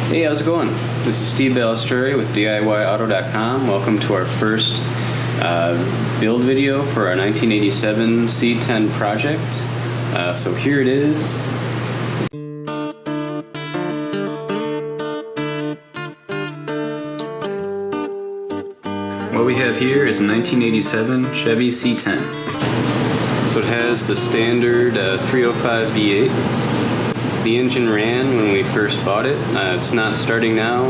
Hey, how's it going? This is Steve Ballestori with DIYauto.com. Welcome to our first build video for our 1987 C10 project. So here it is. What we have here is a 1987 Chevy C10. So it has the standard 305 V8. The engine ran when we first bought it. It's not starting now.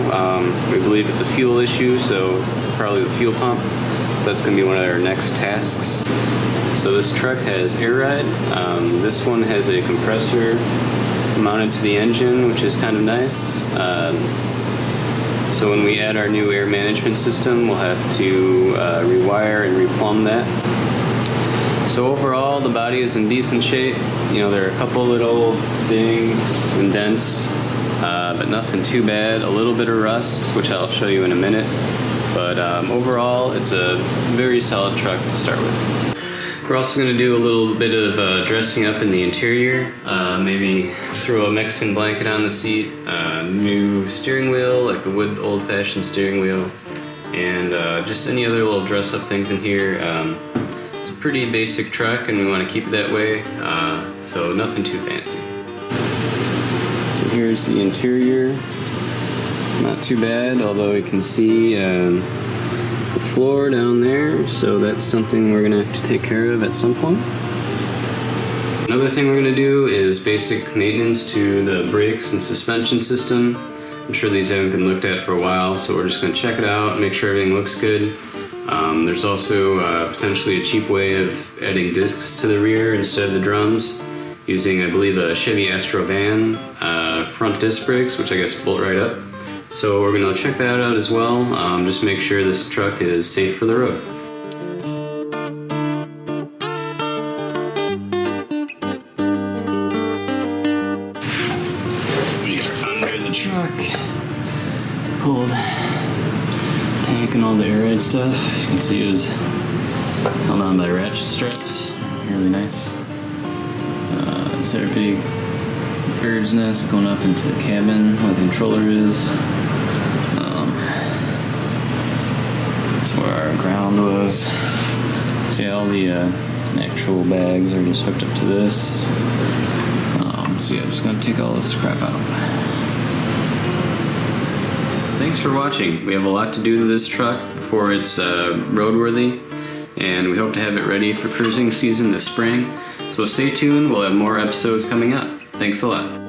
We believe it's a fuel issue, so probably the fuel pump. So that's going to be one of our next tasks. So this truck has air ride. This one has a compressor mounted to the engine, which is kind of nice. So when we add our new air management system, we'll have to rewire and replumb that. So overall, the body is in decent shape. You know, there are a couple little dings and dents, but nothing too bad. A little bit of rust, which I'll show you in a minute. But overall, it's a very solid truck to start with. We're also going to do a little bit of dressing up in the interior. Maybe throw a Mexican blanket on the seat, new steering wheel, like the wood old-fashioned steering wheel, and just any other little dress-up things in here. Pretty basic truck, and we want to keep it that way, so nothing too fancy. So here's the interior. Not too bad, although you can see the floor down there, so that's something we're gonna have to take care of at some point. Another thing we're gonna do is basic maintenance to the brakes and suspension system. I'm sure these haven't been looked at for a while, so we're just gonna check it out, make sure everything looks good. There's also potentially a cheap way of adding discs to the rear instead of the drums, using, I believe, a Chevy Astro van front disc brakes, which I guess bolt right up. So we're going to check that out as well, just make sure this truck is safe for the road. We are under the truck, pulled tank and all the air ride stuff. You can see it was held on by ratchet straps. Really nice. It's our big bird's nest going up into the cabin where the controller is. That's where our ground was. See, all the actual bags are just hooked up to this. So yeah, I'm just gonna take all this crap out. Thanks for watching. We have a lot to do to this truck before it's roadworthy, and we hope to have it ready for cruising season this spring. So stay tuned, we'll have more episodes coming up. Thanks a lot.